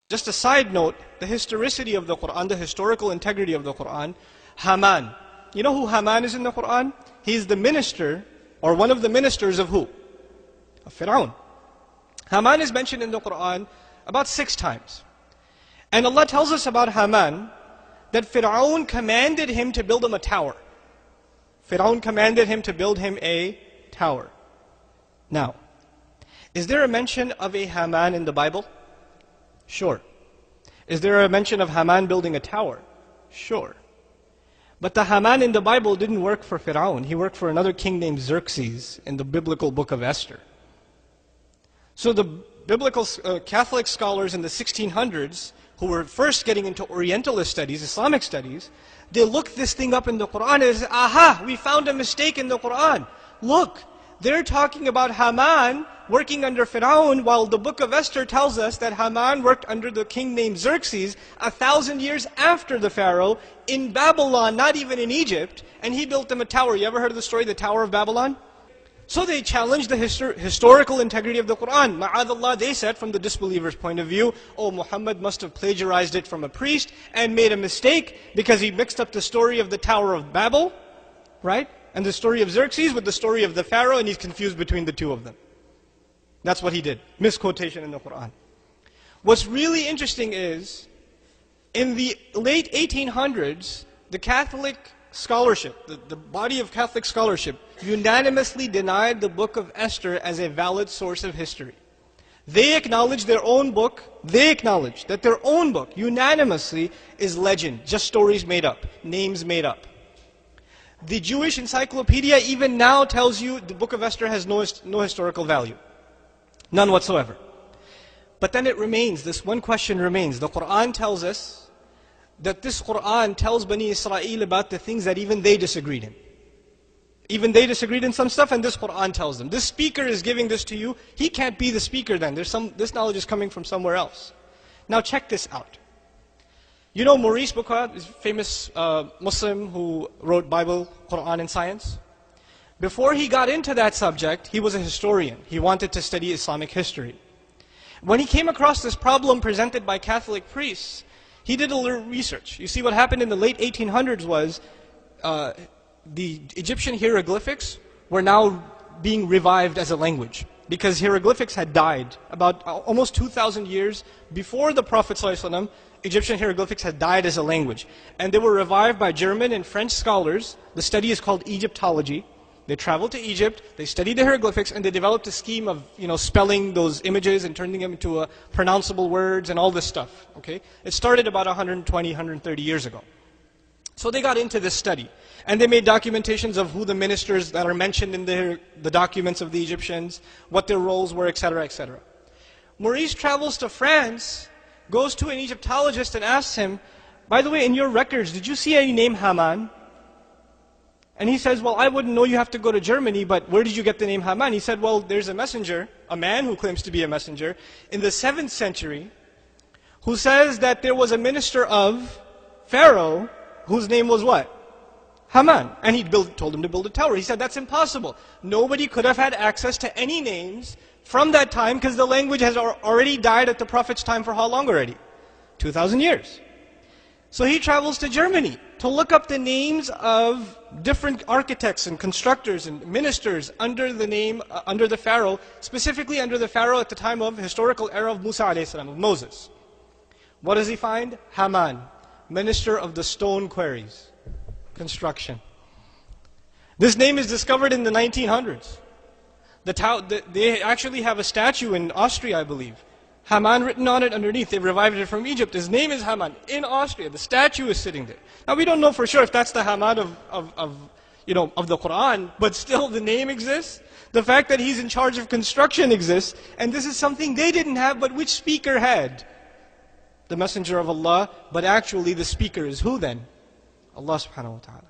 Just a side note, the historicity of the Quran, the historical integrity of the Quran, Haman. You know who Haman is in the Quran? He's the minister, or one of the ministers of who? Of Fir'aun. Haman is mentioned in the Quran about 6 times. And Allah tells us about Haman that Fir'aun commanded him to build him a tower. Fir'aun commanded him to build him a tower. Now, is there a mention of a Haman in the Bible? Sure. Is there a mention of Haman building a tower? Sure. But the Haman in the Bible didn't work for Fir'aun. He worked for another king named Xerxes in the biblical book of Esther. So the biblical Catholic scholars in the 1600s, who were first getting into Orientalist studies, Islamic studies, they looked this thing up in the Quran and said, aha, we found a mistake in the Quran. Look, they're talking about Haman working under Fir'aun, while the book of Esther tells us that Haman worked under the king named Xerxes 1,000 years after the Pharaoh in Babylon, not even in Egypt, and he built them a tower. You ever heard of the story, the Tower of Babylon? So they challenged the historical integrity of the Quran. Ma'adallah, they said from the disbeliever's point of view, oh, Muhammad must have plagiarized it from a priest and made a mistake because he mixed up the story of the Tower of Babel, right? And the story of Xerxes with the story of the Pharaoh, and he's confused between the two of them. That's what he did. Misquotation in the Quran. What's really interesting is, in the late 1800s, the Catholic scholarship, the body of Catholic scholarship, unanimously denied the book of Esther as a valid source of history. They acknowledged their own book, they acknowledged that their own book, unanimously, is legend, just stories made up, names made up. The Jewish encyclopedia even now tells you the book of Esther has no historical value. None whatsoever. But then it remains, this one question remains. The Quran tells us that this Quran tells Bani Israel about the things that even they disagreed in. Even they disagreed in some stuff, and this Quran tells them. This speaker is giving this to you. He can't be the speaker then. This knowledge is coming from somewhere else. Now check this out. You know Maurice Bucaille, is a famous Muslim who wrote Bible, Quran, and science? Before he got into that subject, he was a historian. He wanted to study Islamic history. When he came across this problem presented by Catholic priests, he did a little research. You see, what happened in the late 1800s was the Egyptian hieroglyphics were now being revived as a language, because hieroglyphics had died. About almost 2,000 years before the Prophet ﷺ, Egyptian hieroglyphics had died as a language. And they were revived by German and French scholars. The study is called Egyptology. They traveled to Egypt, they studied the hieroglyphics, and they developed a scheme of spelling those images and turning them into pronounceable words and all this stuff. Okay? It started about 120, 130 years ago. So they got into this study. And they made documentations of who the ministers that are mentioned in the documents of the Egyptians, what their roles were, etc., etc. Maurice travels to France, goes to an Egyptologist and asks him, by the way, in your records, did you see any name Haman? And he says, well, I wouldn't know, you have to go to Germany, but where did you get the name Haman? He said, well, there's a messenger, a man who claims to be a messenger, in the 7th century, who says that there was a minister of Pharaoh, whose name was what? Haman. And he told him to build a tower. He said, that's impossible. Nobody could have had access to any names from that time, because the language has already died at the Prophet's time for how long already? 2,000 years. So he travels to Germany to look up the names of different architects and constructors and ministers under the name, under the Pharaoh, specifically under the Pharaoh at the time of historical era of Musa a.s., of Moses. What does he find? Haman, minister of the stone quarries, construction. This name is discovered in the 1900s. They actually have a statue in Austria, I believe. Haman written on it underneath. They revived it from Egypt. His name is Haman in Austria. The statue is sitting there. Now we don't know for sure if that's the Haman of the Quran, but still the name exists. The fact that he's in charge of construction exists, and this is something they didn't have, but which speaker had? The Messenger of Allah, but actually the speaker is who then? Allah subhanahu wa ta'ala.